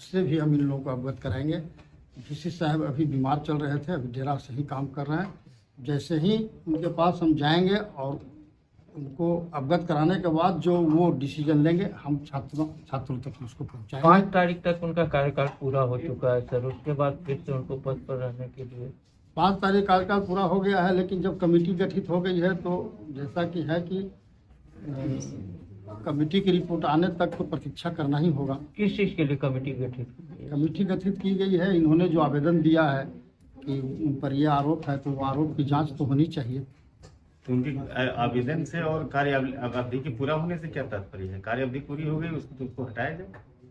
इससे भी हम इन लोगों को अवगत कराएंगे। वीसी साहब अभी बीमार चल रहे थे, अभी डेरा से ही काम कर रहे हैं। जैसे ही उनके पास हम जाएंगे और उनको अवगत कराने के बाद जो वो डिसीजन लेंगे, हम छात्रों तक उसको पहुंचाएंगे। 5 तारीख तक उनका कार्यकाल पूरा हो चुका है सर, उसके बाद फिर से उनको पद पर रहने के लिए 5 तारीख कार्यकाल पूरा हो गया है, लेकिन जब कमेटी गठित हो गई है तो जैसा कि है कि कमेटी की रिपोर्ट आने तक तो प्रतीक्षा करना ही होगा। किस चीज़ के लिए कमेटी गठित कमेटी गठित की गई है, इन्होंने जो आवेदन दिया है कि उन पर ये आरोप है, तो वो आरोप की जांच तो होनी चाहिए। तो उनके आवेदन से और कार्य अवधि के पूरा होने से क्या तात्पर्य है? कार्य अवधि पूरी हो गई, उसको हटाया जाए।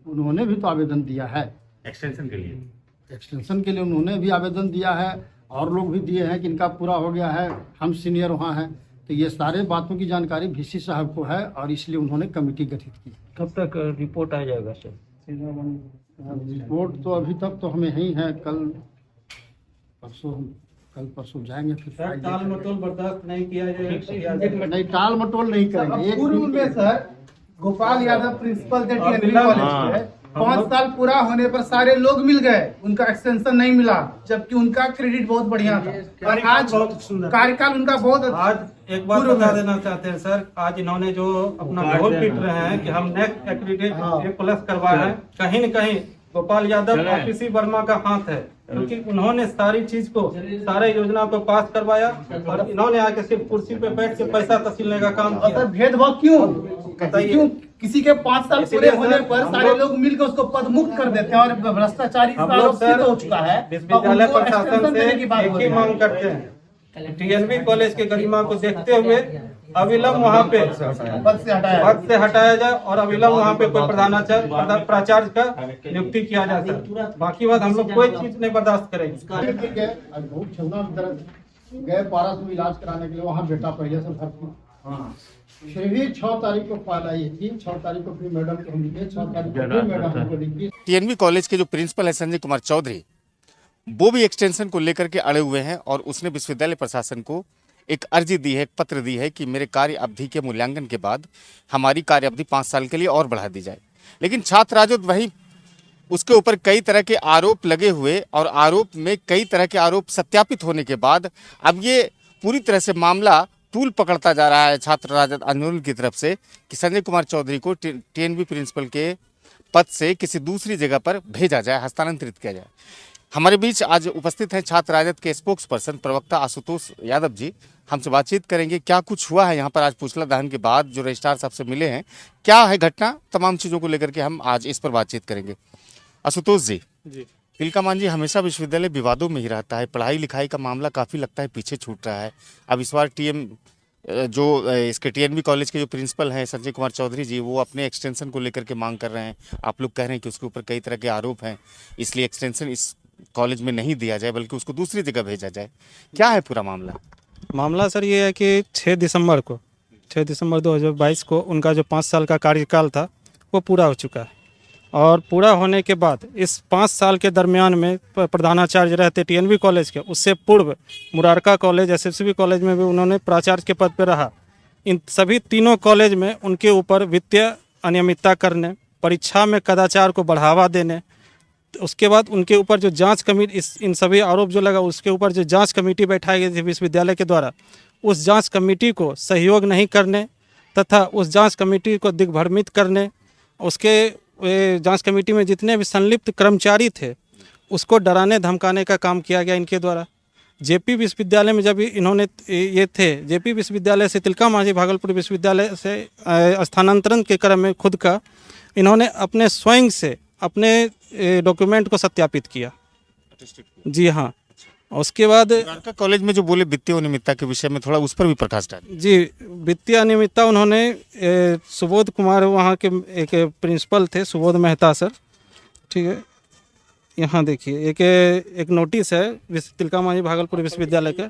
उन्होंने भी तो आवेदन दिया है एक्सटेंशन के लिए। एक्सटेंशन के लिए उन्होंने भी आवेदन दिया है, और लोग भी दिए हैं कि इनका पूरा हो गया है, हम सीनियर वहाँ हैं। तो ये सारे बातों की जानकारी वीसी साहब को है और इसलिए उन्होंने कमेटी गठित की। कब तक रिपोर्ट आ जाएगा सर? रिपोर्ट तो अभी तक तो हमें ही है, कल परसों जाएंगे। फिर टाल मटोल बर्दाश्त नहीं किया जाएगा। नहीं, टाल मटोल नहीं करेंगे। पूर्व में सर गोपाल यादव प्रिंसिपल थे टीएनवी कॉलेज के, 5 साल पूरा होने पर सारे लोग मिल गए, उनका एक्सटेंशन नहीं मिला, जबकि उनका क्रेडिट बहुत बढ़िया था। और आज कार्यकाल उनका बहुत आज एक बात बता देना चाहते हैं सर, आज इन्होंने जो अपना ढोल पीट रहे हैं कि हम नेक्स्ट एक्रेडिटेड प्लस करवाए हैं, कहीं न कहीं गोपाल यादव और पीसी वर्मा का हाथ है, क्योंकि उन्होंने सारी चीज को, सारे योजना को पास करवाया और इन्होंने आके सिर्फ कुर्सी पे बैठ के पैसा तसीलने का काम किया। भेदभाव क्यों किसी के 5 साल पूरे होने पर सारे लोग मिलकर उसको पद मुक्त कर देते हैं और भ्रष्टाचारी हो चुका है। विश्वविद्यालय प्रशासन से एक ही मांग करते हैं, टीएनवी कॉलेज के गरिमा को देखते हुए अविलंब वहाँ पे पद से हटाया जाए और अविलंब वहाँ पे कोई प्राचार्य का नियुक्ति किया जाए। बाकी बात हम लोग कोई चीज नहीं बर्दाश्त करेंगे। गए पारस में इलाज कराने के लिए, वहाँ बेटा पहले से भर्ती, फिर भी 6 तारीख को फाइल आई थी। 6 तारीख को फिर मैडम को हम लिखे, 6 तारीख को फिर मैडम हमको लिखी। टीएनवी कॉलेज के जो प्रिंसिपल है संजय कुमार चौधरी, वो भी एक्सटेंशन को लेकर के अड़े हुए हैं और उसने विश्वविद्यालय प्रशासन को एक अर्जी दी है, एक पत्र दी है कि मेरे कार्य अवधि के मूल्यांकन के बाद हमारी कार्य अवधि 5 साल के लिए और बढ़ा दी जाए। लेकिन छात्र राजद वहीं उसके ऊपर कई तरह के आरोप लगे हुए और आरोप में कई तरह के आरोप सत्यापित होने के बाद अब ये पूरी तरह से मामला तूल पकड़ता जा रहा है छात्र राजद आंदोलन की तरफ से कि संजय कुमार चौधरी को टीएनवी प्रिंसिपल के पद से किसी दूसरी जगह पर भेजा जाए, हस्तांतरित किया जाए। हमारे बीच आज उपस्थित हैं छात्र राजद के स्पोक्स पर्सन प्रवक्ता आशुतोष यादव जी। हमसे बातचीत करेंगे क्या कुछ हुआ है यहाँ पर आज पूछला दहन के बाद जो रजिस्ट्रार साहब से मिले हैं, क्या है घटना, तमाम चीज़ों को लेकर के हम आज इस पर बातचीत करेंगे। आशुतोष जी, तिलका मान जी, हमेशा विश्वविद्यालय विवादों में ही रहता है, पढ़ाई लिखाई का मामला काफ़ी लगता है पीछे छूट रहा है। अब इस बार इसके टीएनवी कॉलेज के जो प्रिंसिपल हैं संजय कुमार चौधरी जी, वो अपने एक्सटेंशन को लेकर के मांग कर रहे हैं। आप लोग कह रहे हैं कि उसके ऊपर कई तरह के आरोप हैं, इसलिए एक्सटेंशन इस कॉलेज में नहीं दिया जाए बल्कि उसको दूसरी जगह भेजा जाए। क्या है पूरा मामला सर ये है कि 6 दिसंबर 2022 को उनका जो 5 साल का कार्यकाल था वो पूरा हो चुका है और पूरा होने के बाद इस 5 साल के दरमियान में प्रधानाचार्य रहते टीएनवी कॉलेज के, उससे पूर्व मुरारका कॉलेज, एसएसबी कॉलेज में भी उन्होंने प्राचार्य के पद पर रहा। इन सभी तीनों कॉलेज में उनके ऊपर वित्तीय अनियमितता करने, परीक्षा में कदाचार को बढ़ावा देने, उसके बाद उनके ऊपर जो जांच कमेटी, इन सभी आरोप जो लगा उसके ऊपर जो जांच कमेटी बैठाई गई थी विश्वविद्यालय के द्वारा, उस जांच कमेटी को सहयोग नहीं करने तथा उस जांच कमेटी को दिग्भ्रमित करने, उसके जांच कमेटी में जितने भी संलिप्त कर्मचारी थे उसको डराने धमकाने का काम किया गया इनके द्वारा। जेपी विश्वविद्यालय में जब इन्होंने जेपी विश्वविद्यालय से तिलका मांझी भागलपुर विश्वविद्यालय से स्थानांतरण के क्रम में खुद का इन्होंने अपने स्वयं से अपने डॉक्यूमेंट को सत्यापित किया। जी हाँ, उसके बाद कॉलेज में जो बोले वित्तीय अनियमितता के विषय में थोड़ा उस पर भी प्रकाश डालें। जी, वित्तीय अनियमितता उन्होंने सुबोध कुमार, वहाँ के एक प्रिंसिपल थे सुबोध मेहता सर, ठीक है, यहाँ देखिए एक नोटिस है तिलका मांझी भागलपुर विश्वविद्यालय के,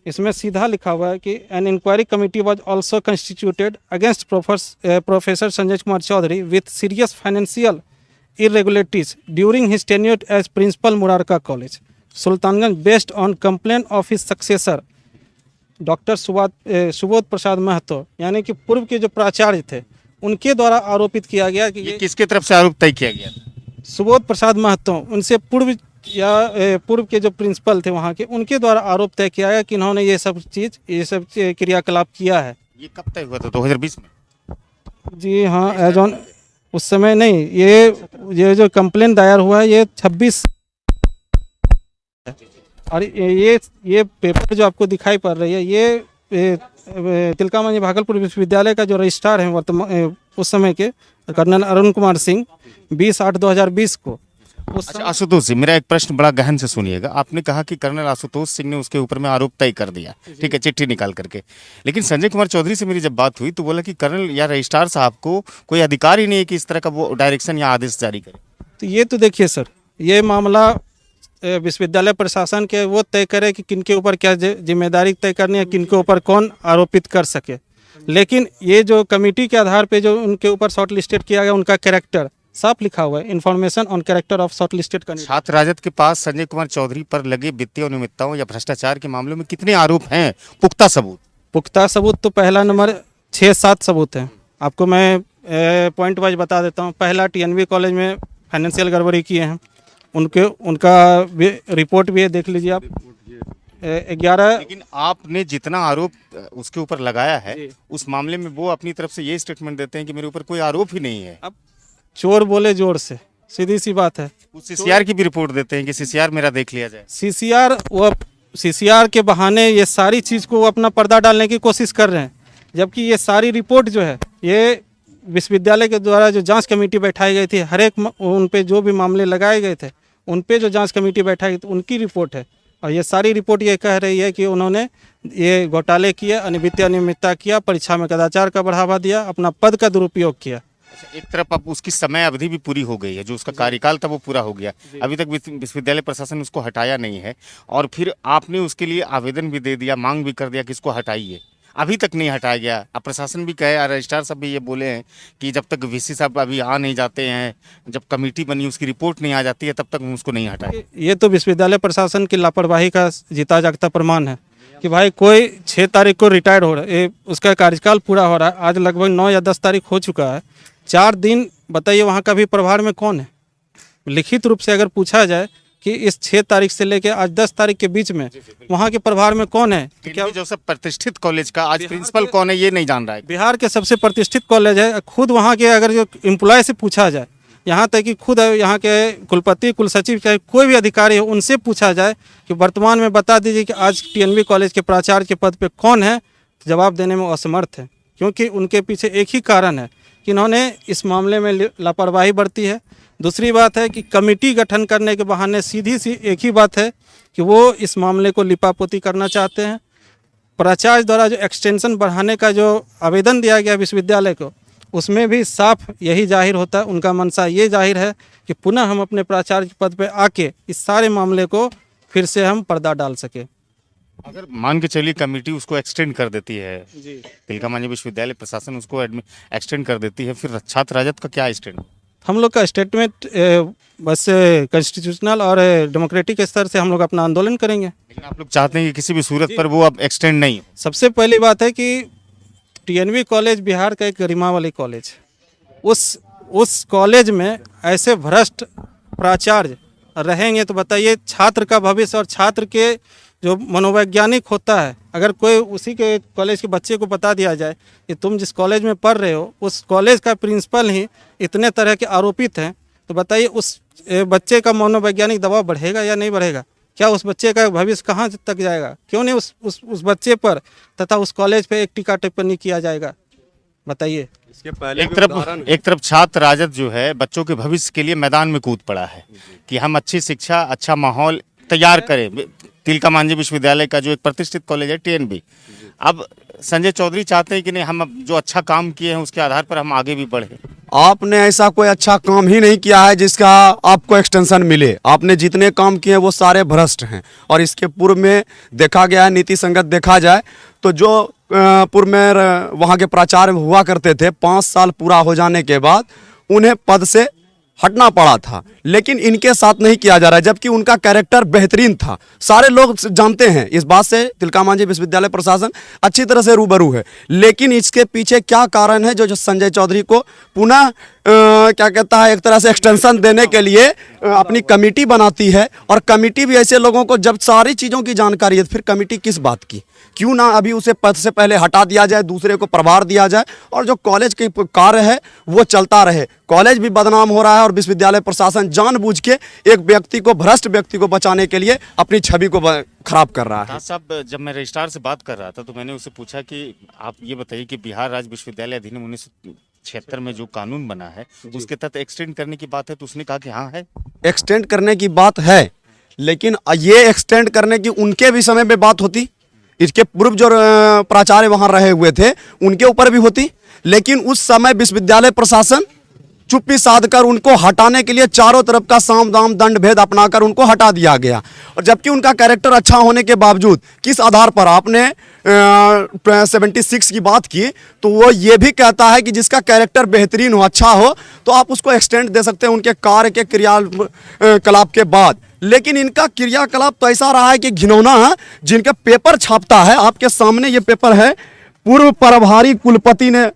इसमें सीधा लिखा हुआ है कि an inquiry committee was also constituted against professor Sanjay Kumar Chaudhary with serious financial irregularities during his tenure as principal Murarka College, Sultanganj, based on complaint of his successor doctor Subodh Prasad Mahato, यानी कि पूर्व के जो प्राचार्य थे उनके द्वारा आरोपित किया गया कि ये किसके तरफ से आरोप तय किया गया था? सुबोध प्रसाद महतो उनसे पूर्व पूर्व के जो प्रिंसिपल थे वहाँ के, उनके द्वारा आरोप तय किया गया कि इन्होंने ये सब क्रियाकलाप किया है। ये कब तय हुआ था? 2020 में? जी हाँ, एज ऑन उस समय नहीं, ये जो कंप्लेन दायर हुआ है ये 26 और ये पेपर जो आपको दिखाई पड़ रही है ये तिलकामांझी भागलपुर विश्वविद्यालय का जो रजिस्ट्रार हैं वर्तमान उस समय के कर्नल अरुण कुमार सिंह 20/8/2020 को अच्छा आशुतोष जी, मेरा एक प्रश्न बड़ा गहन से सुनिएगा। आपने कहा कि कर्नल आशुतोष सिंह ने उसके ऊपर में आरोप तय कर दिया, ठीक है, चिट्ठी निकाल करके, लेकिन संजय कुमार चौधरी से मेरी जब बात हुई तो बोला कि कर्नल या रजिस्ट्रार साहब को कोई अधिकार ही नहीं है कि इस तरह का वो डायरेक्शन या आदेश जारी करे। तो ये तो देखिए सर, ये मामला विश्वविद्यालय प्रशासन के वो तय करे कि किनके ऊपर क्या जिम्मेदारी तय करनी है, किनके ऊपर कौन आरोपित कर सके। लेकिन ये जो कमेटी के आधार पे जो उनके ऊपर शॉर्ट लिस्टेड किया गया, उनका कैरेक्टर साफ लिखा हुआ है, information on character of short listed candidate. छात्र राजद के पास संजय कुमार चौधरी पर लगे वित्तीय अनियमितताओं या भ्रष्टाचार के मामलों में कितने आरोप हैं? पुख्ता सबूत? पुख्ता सबूत तो पहला नंबर 6-7 सबूत हैं। आपको मैं पॉइंट वाइज बता देता हूँ। पहला, टीएनवी कॉलेज में फाइनेंशियल गड़बड़ी किए हैं, उनका रिपोर्ट भी है, देख लीजिए आप। 11। लेकिन आपने जितना आरोप उसके ऊपर लगाया है उस मामले में वो अपनी तरफ से ये स्टेटमेंट देते हैं कि मेरे ऊपर कोई आरोप ही नहीं है। अब चोर बोले जोर से, सीधी सी बात है। वो सीसीआर की भी रिपोर्ट देते हैं कि सीसीआर मेरा देख लिया जाए। सीसीआर के बहाने ये सारी चीज़ को अपना पर्दा डालने की कोशिश कर रहे हैं, जबकि ये सारी रिपोर्ट जो है ये विश्वविद्यालय के द्वारा जो जांच कमेटी बैठाई गई थी, हर एक उन पे जो भी मामले लगाए गए थे उन पे जो जांच कमेटी बैठाई गई थी उनकी रिपोर्ट है। और ये सारी रिपोर्ट ये कह रही है कि उन्होंने ये घोटाले किए, वित्तीय अनियमितता किया, परीक्षा में कदाचार का बढ़ावा दिया, अपना पद का दुरुपयोग किया। एक तरफ अब उसकी समय अवधि भी पूरी हो गई है, जो उसका कार्यकाल था वो पूरा हो गया, अभी तक विश्वविद्यालय प्रशासन उसको हटाया नहीं है, और फिर आपने उसके लिए आवेदन भी दे दिया, मांग भी कर दिया कि इसको हटाइए, अभी तक नहीं हटाया गया। अब प्रशासन भी कहे, रजिस्ट्रार साहब भी ये बोले हैं कि जब तक वीसी साहब अभी आ नहीं जाते हैं, जब कमेटी बनी उसकी रिपोर्ट नहीं आ जाती है, तब तक हम उसको नहीं हटाए। ये तो विश्वविद्यालय प्रशासन की लापरवाही का जीता जागता प्रमाण है कि भाई कोई 6 तारीख को रिटायर्ड हो रहा है, उसका कार्यकाल पूरा हो रहा है, आज लगभग 9 या 10 तारीख हो चुका है, 4 दिन बताइए वहाँ का भी प्रभार में कौन है? लिखित रूप से अगर पूछा जाए कि इस 6 तारीख से लेकर आज 10 तारीख के बीच में वहाँ के प्रभार में कौन है? क्या जो सब प्रतिष्ठित कॉलेज का आज प्रिंसिपल कौन है ये नहीं जान रहा है। बिहार के सबसे प्रतिष्ठित कॉलेज है, खुद वहाँ के अगर जो एम्प्लॉय से पूछा जाए, यहाँ तक कि खुद यहाँ के कुलपति कुलसचिव चाहे कोई भी अधिकारी हो, उनसे पूछा जाए कि वर्तमान में बता दीजिए कि आज टीएनवी कॉलेज के प्राचार्य के पद पे कौन है, तो जवाब देने में असमर्थ है। क्योंकि उनके पीछे एक ही कारण है कि इन्होंने इस मामले में लापरवाही बरती है। दूसरी बात है कि कमेटी गठन करने के बहाने सीधी सी एक ही बात है कि वो इस मामले को लिपापोती करना चाहते हैं। प्राचार्य द्वारा जो एक्सटेंशन बढ़ाने का जो आवेदन दिया गया विश्वविद्यालय को, उसमें भी साफ यही जाहिर होता है, उनका मंशा ये जाहिर है कि पुनः हम अपने प्राचार्य के पद पे आके इस सारे मामले को फिर से हम पर्दा डाल सके। अगर मान के चलिए कमेटी उसको एक्सटेंड कर देती है, तिलकामांझी विश्वविद्यालय प्रशासन उसको एक्सटेंड कर देती है, फिर छात्र राजद का क्या स्टैंड? हम लोग का स्टेटमेंट बस कॉन्स्टिट्यूशनल और डेमोक्रेटिक स्तर से हम लोग अपना आंदोलन करेंगे। लेकिन आप लोग चाहते हैं कि किसी भी सूरत पर वो अब एक्सटेंड नहीं हो। सबसे पहली बात है कि टीएनवी कॉलेज बिहार का एक गरिमा वाली कॉलेज, उस कॉलेज में ऐसे भ्रष्ट प्राचार्य रहेंगे तो बताइए छात्र का भविष्य और छात्र के जो मनोवैज्ञानिक होता है, अगर कोई उसी के कॉलेज के बच्चे को बता दिया जाए कि तुम जिस कॉलेज में पढ़ रहे हो उस कॉलेज का प्रिंसिपल ही इतने तरह के आरोपित हैं, तो बताइए उस बच्चे का मनोवैज्ञानिक दबाव बढ़ेगा या नहीं बढ़ेगा? क्या उस बच्चे का भविष्य कहाँ तक जाएगा? क्यों नहीं उस बच्चे पर तथा उस कॉलेज पे एक टीका टिप्पणी किया जाएगा? बताइए। एक तरफ छात्र राजद जो है बच्चों के भविष्य के लिए मैदान में कूद पड़ा है कि हम अच्छी शिक्षा, अच्छा माहौल तैयार करें। तिलकामांझी विश्वविद्यालय का जो एक प्रतिष्ठित कॉलेज है टीएनबी, अब संजय चौधरी चाहते हैं कि नहीं, हम अब जो अच्छा काम किए हैं उसके आधार पर हम आगे भी बढ़े। आपने ऐसा कोई अच्छा काम ही नहीं किया है जिसका आपको एक्सटेंशन मिले। आपने जितने काम किए वो सारे भ्रष्ट हैं, और इसके पूर्व में देखा गया है, नीति संगत देखा जाए तो जो पूर्व में वहाँ के प्राचार्य हुआ करते थे, 5 साल पूरा हो जाने के बाद उन्हें पद से हटना पड़ा था, लेकिन इनके साथ नहीं किया जा रहा है, जबकि उनका कैरेक्टर बेहतरीन था। सारे लोग जानते हैं इस बात से, तिलका मांझी विश्वविद्यालय प्रशासन अच्छी तरह से रूबरू है। लेकिन इसके पीछे क्या कारण है जो संजय चौधरी को पुनः क्या कहता है, एक तरह से एक्सटेंशन देने के लिए अपनी कमेटी बनाती है। और कमेटी भी ऐसे लोगों को, जब सारी चीज़ों की जानकारी है, फिर कमेटी किस बात की? क्यों ना अभी उसे पद से पहले हटा दिया जाए, दूसरे को प्रभार दिया जाए और जो कॉलेज के कार्य है वो चलता रहे। कॉलेज भी बदनाम हो रहा है और विश्वविद्यालय प्रशासन जानबूझ के एक व्यक्ति को, भ्रष्ट व्यक्ति को बचाने के लिए अपनी छवि को खराब कर रहा है। साहब, जब मैं रजिस्ट्रार से बात कर रहा था तो मैंने उससे पूछा कि आप ये बताइए कि बिहार राज्य विश्वविद्यालय अधिनियम 1976 में जो कानून बना है उसके तहत एक्सटेंड करने की बात है, तो उसने कहा कि हाँ है, एक्सटेंड करने की बात है। लेकिन ये एक्सटेंड करने की उनके भी समय में बात होती, इसके पूर्व जो प्राचार्य वहां रहे हुए थे उनके ऊपर भी होती, लेकिन उस समय विश्वविद्यालय प्रशासन चुप्पी साधकर उनको हटाने के लिए चारों तरफ का साम दाम दंड भेद अपनाकर उनको हटा दिया गया। और जबकि उनका कैरेक्टर अच्छा होने के बावजूद, किस आधार पर आपने 76 की बात की, तो वो ये भी कहता है कि जिसका कैरेक्टर बेहतरीन हो, अच्छा हो, तो आप उसको एक्सटेंड दे सकते हैं उनके कार्य के क्रियाकलाप के बाद। लेकिन इनका क्रियाकलाप तो ऐसा रहा है कि घिनौना है। जिनका पेपर छापता है, आपके सामने ये पेपर है, पूर्व प्रभारी कुलपति ने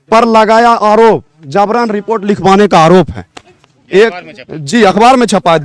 पर लगाया आरोप, जबरन रिपोर्ट लिखवाने का आरोप है। एक जी अखबार में छपा है।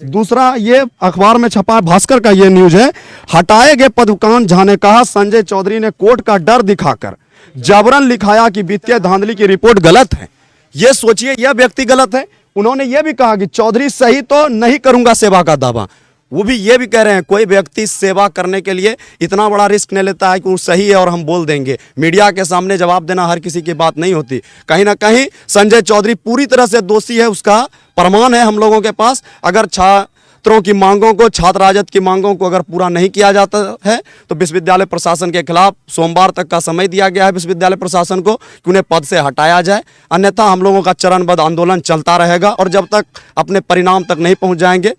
दूसरा ये अखबार में छपा है, भास्कर का ये न्यूज है, हटाए गए पदुकान झा ने कहा संजय चौधरी ने कोर्ट का डर दिखाकर जबरन लिखाया कि वित्तीय धांधली की रिपोर्ट गलत है। ये सोचिए, यह व्यक्ति गलत है। उन्होंने ये भी कहा कि चौधरी सही तो नहीं करूंगा सेवा का दावा। वो भी ये भी कह रहे हैं कोई व्यक्ति सेवा करने के लिए इतना बड़ा रिस्क नहीं लेता है कि वो सही है और हम बोल देंगे। मीडिया के सामने जवाब देना हर किसी की बात नहीं होती। कहीं ना कहीं संजय चौधरी पूरी तरह से दोषी है, उसका प्रमाण है हम लोगों के पास। अगर छात्रों की मांगों को, छात्र राजद की मांगों को अगर पूरा नहीं किया जाता है तो विश्वविद्यालय प्रशासन के खिलाफ सोमवार तक का समय दिया गया है विश्वविद्यालय प्रशासन को कि उन्हें पद से हटाया जाए, अन्यथा हम लोगों का चरणबद्ध आंदोलन चलता रहेगा और जब तक अपने परिणाम तक नहीं पहुंच जाएंगे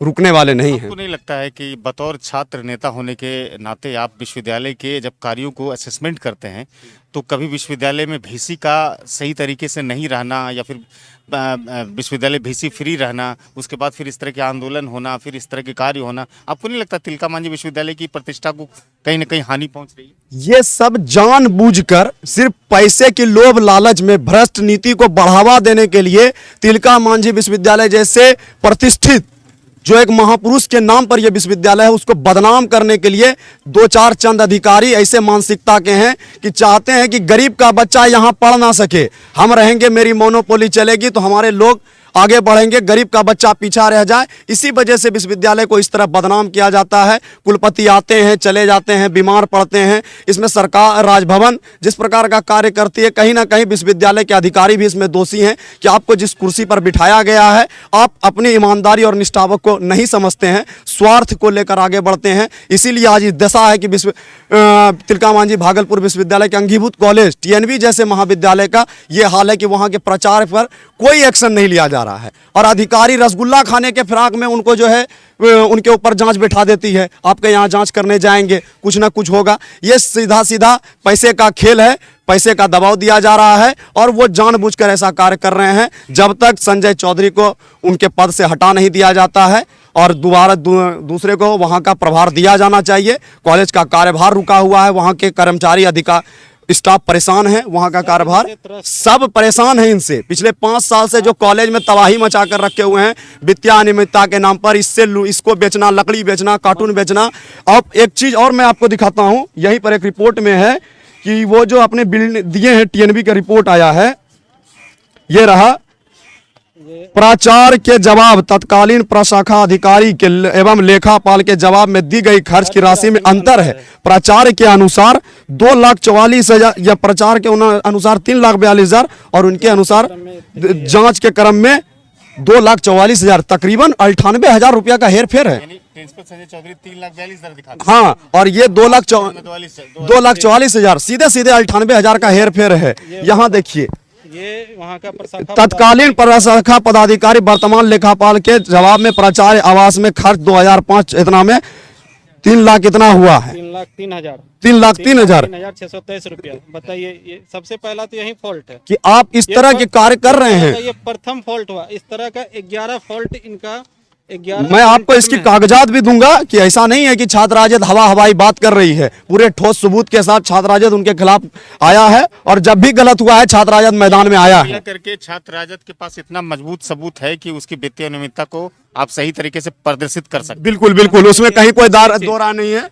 रुकने वाले नहीं हैं। आपको नहीं लगता है कि बतौर छात्र नेता होने के नाते आप विश्वविद्यालय के जब कार्यों को असेसमेंट करते हैं तो कभी विश्वविद्यालय में भीसी का सही तरीके से नहीं रहना या फिर विश्वविद्यालय भीसी फ्री रहना, उसके बाद फिर इस तरह के आंदोलन होना, फिर इस तरह के कार्य होना, आपको नहीं लगता तिलका मांझी विश्वविद्यालय की प्रतिष्ठा को कहीं ना कहीं हानि पहुंच रही है? ये सब जानबूझकर सिर्फ पैसे की लोभ लालच में भ्रष्ट नीति को बढ़ावा देने के लिए तिलका मांझी विश्वविद्यालय जैसे प्रतिष्ठित जो एक महापुरुष के नाम पर यह विश्वविद्यालय है उसको बदनाम करने के लिए दो चार चंद अधिकारी ऐसे मानसिकता के हैं कि चाहते हैं कि गरीब का बच्चा यहाँ पढ़ ना सके, हम रहेंगे, मेरी मोनोपोली चलेगी तो हमारे लोग आगे बढ़ेंगे, गरीब का बच्चा पीछा रह जाए। इसी वजह से विश्वविद्यालय को इस तरह बदनाम किया जाता है। कुलपति आते हैं, चले जाते हैं, बीमार पड़ते हैं। इसमें सरकार, राजभवन जिस प्रकार का कार्य करती है, कहीं ना कहीं विश्वविद्यालय के अधिकारी भी इसमें दोषी हैं कि आपको जिस कुर्सी पर बिठाया गया है आप अपनी ईमानदारी और निष्ठा को नहीं समझते हैं, स्वार्थ को लेकर आगे बढ़ते हैं। इसीलिए आज इस दशा है कि तिलका मांझी भागलपुर विश्वविद्यालय के अंगीभूत कॉलेज TNV जैसे महाविद्यालय का ये हाल है कि वहाँ के प्रचार पर कोई एक्शन नहीं लिया जा रहा है और अधिकारी रसगुल्ला खाने के फिराक में उनको जो है उनके ऊपर जांच बैठा देती है, आपके यहाँ जांच करने जाएंगे, कुछ ना कुछ होगा। ये सीधा सीधा पैसे का खेल है, पैसे का दबाव दिया जा रहा है और वो जानबूझकर ऐसा कार्य कर रहे हैं। जब तक संजय चौधरी को उनके पद से हटा नहीं दिया जाता है और दोबारा दूसरे को वहाँ का प्रभार दिया जाना चाहिए। कॉलेज का कार्यभार रुका हुआ है, वहाँ के कर्मचारी, अधिकारी, स्टाफ परेशान है, वहाँ का कार्यभार सब परेशान है इनसे। पिछले 5 साल से जो कॉलेज में तबाही मचा कर रखे हुए हैं वित्तीय अनियमितता के नाम पर, इसको बेचना, लकड़ी बेचना, कार्टून बेचना। अब एक चीज़ और मैं आपको दिखाता हूँ, यहीं पर एक रिपोर्ट में है कि वो जो अपने बिल दिए हैं TNV का रिपोर्ट आया है, ये रहा। प्राचार्य के जवाब, तत्कालीन प्रशाखा अधिकारी के एवं लेखापाल के जवाब में दी गई खर्च की राशि में अंतर है। प्राचार्य के अनुसार 2,44,000 या प्राचार्य के अनुसार 3,42,000 और उनके अनुसार जांच के क्रम में 2,44,000, तकरीबन 98,000 रुपया का हेर फेर है। प्रिंसिपल संजय चौधरी 3,42,000 दिखा, हाँ, और ये 2,44,000, सीधे सीधे 98,000 का हेर फेर है। यहाँ देखिए, ये वहाँ का तत्कालीन प्रशाखा पदाधिकारी वर्तमान लेखापाल के जवाब में प्राचार्य आवास में खर्च 2005 इतना में 3 लाख कितना हुआ है? 3,03,000 3,03,000 3,0623 रुपया। बताइए, ये सबसे पहला तो यही फॉल्ट है। कि आप इस तरह के कार्य कर रहे हैं। ये प्रथम फॉल्ट हुआ। इस तरह का 11 फॉल्ट इनका 11 मैं आपको इसकी कागजात भी दूंगा कि ऐसा नहीं है कि छात्र राजद हवाई बात कर रही है। पूरे ठोस सबूत के साथ छात्र राजद उनके खिलाफ आया है, और जब भी गलत हुआ है छात्र राजद मैदान में आया है। करके छात्र राजद के पास इतना मजबूत सबूत है कि उसकी वित्तीय अनियमितता को आप सही तरीके से प्रदर्शित कर सकते। बिल्कुल बिल्कुल, उसमें कहीं कोई दो राय नहीं है।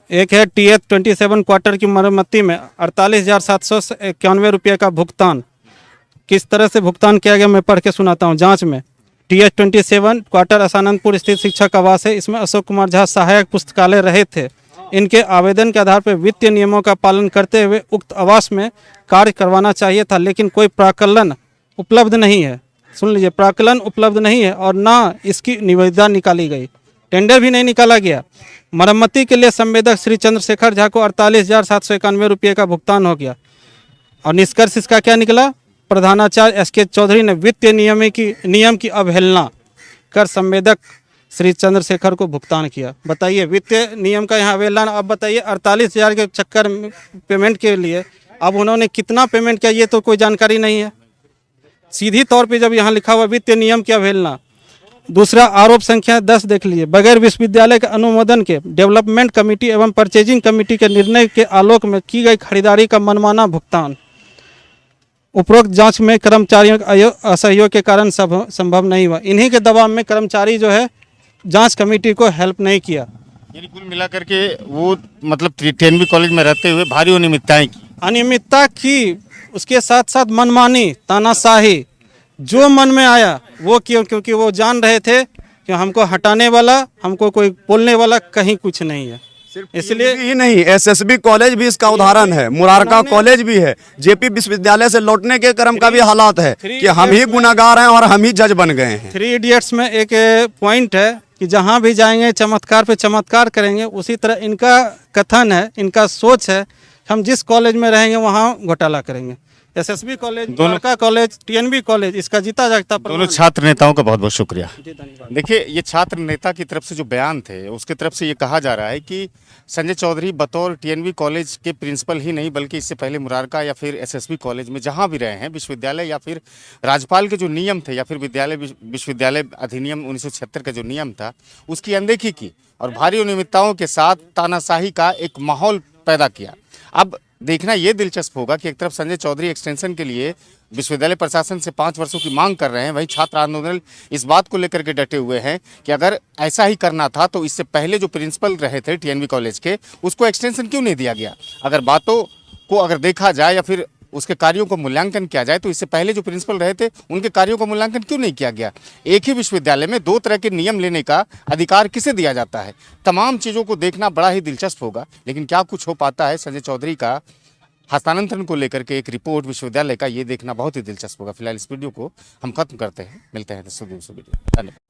एक है TH-27 क्वार्टर की मरम्मती में 48,791 रुपये का भुगतान। किस तरह से भुगतान किया गया मैं पढ़ के सुनाता हूँ। जांच में TH-27 क्वार्टर असानंदपुर स्थित शिक्षक आवास है। इसमें अशोक कुमार झा सहायक पुस्तकालय रहे थे। इनके आवेदन के आधार पर वित्तीय नियमों का पालन करते हुए उक्त आवास में कार्य करवाना चाहिए था, लेकिन कोई प्राक्कलन उपलब्ध नहीं है। सुन लीजिए, प्राक्कलन उपलब्ध नहीं है और ना इसकी निविदा निकाली गई, टेंडर भी नहीं निकाला गया। मरम्मती के लिए संवेदक श्री चंद्रशेखर झा को 48,791 रुपये का भुगतान हो गया, और निष्कर्ष इसका क्या निकला? प्रधानाचार्य SK चौधरी ने वित्तीय नियम की अवहेलना कर संवेदक श्री चंद्रशेखर को भुगतान किया। बताइए, वित्तीय नियम का यहाँ अवहेलना। अब बताइए, 48,000 के चक्कर में पेमेंट के लिए अब उन्होंने कितना पेमेंट किया ये तो कोई जानकारी नहीं है। सीधी तौर पे जब यहाँ लिखा हुआ वित्तीय नियम की अवहेलना। दूसरा आरोप संख्या 10 देख लीजिए। बगैर विश्वविद्यालय के अनुमोदन के डेवलपमेंट कमेटी एवं परचेजिंग कमेटी के निर्णय के आलोक में की गई खरीदारी का मनमाना भुगतान उपरोक्त जांच में कर्मचारियों के असहयोग के कारण संभव नहीं हुआ। इन्हीं के दबाव में कर्मचारी जो है जांच कमेटी को हेल्प नहीं किया। यानी कुल मिलाकर के वो मतलब TNV कॉलेज में रहते हुए भारी अनियमितता की, उसके साथ साथ मनमानी, तानाशाही, जो मन में आया वो क्यों, क्योंकि वो जान रहे थे कि हमको हटाने वाला, हमको कोई बोलने वाला कहीं कुछ नहीं है। इसलिए ही नहीं, SSB कॉलेज भी इसका उदाहरण है, मुरारका कॉलेज भी है। JP विश्वविद्यालय से लौटने के क्रम का भी हालात है कि हम ही गुनाहगार हैं और हम ही जज बन गए हैं। 3 इडियट्स में एक पॉइंट है कि जहाँ भी जाएंगे चमत्कार पे चमत्कार करेंगे। उसी तरह इनका कथन है, इनका सोच है, हम जिस कॉलेज में रहेंगे वहाँ घोटाला करेंगे। SSB college, Murarka college, TNV college, इसका जीता जागता दोनों छात्र नेताओं का बहुत बहुत शुक्रिया। देखिए, ये छात्र नेता की तरफ से जो बयान थे उसकी तरफ से ये कहा जा रहा है कि संजय चौधरी बतौर TNV कॉलेज के प्रिंसिपल ही नहीं बल्कि इससे पहले मुरारका या फिर SSB कॉलेज में जहाँ भी रहे हैं, विश्वविद्यालय या फिर राज्यपाल के जो नियम थे या फिर विश्वविद्यालय अधिनियम 1976 का जो नियम था उसकी अनदेखी की और भारी अनियमितताओं के साथ तानाशाही का एक माहौल पैदा किया। अब देखना ये दिलचस्प होगा कि एक तरफ संजय चौधरी एक्सटेंशन के लिए विश्वविद्यालय प्रशासन से 5 वर्षों की मांग कर रहे हैं, वहीं छात्र आंदोलन इस बात को लेकर के डटे हुए हैं कि अगर ऐसा ही करना था तो इससे पहले जो प्रिंसिपल रहे थे TNV कॉलेज के उसको एक्सटेंशन क्यों नहीं दिया गया। अगर बातों को अगर देखा जाए या फिर उसके कार्यों को मूल्यांकन किया जाए तो इससे पहले जो प्रिंसिपल रहे थे उनके कार्यों का मूल्यांकन क्यों नहीं किया गया। एक ही विश्वविद्यालय में 2 तरह के नियम लेने का अधिकार किसे दिया जाता है। तमाम चीज़ों को देखना बड़ा ही दिलचस्प होगा, लेकिन क्या कुछ हो पाता है संजय चौधरी का हस्तांतरण को लेकर के एक रिपोर्ट विश्वविद्यालय का, ये देखना बहुत ही दिलचस्प होगा। फिलहाल इस वीडियो को हम खत्म करते हैं, मिलते हैं दूसरे वीडियो। धन्यवाद।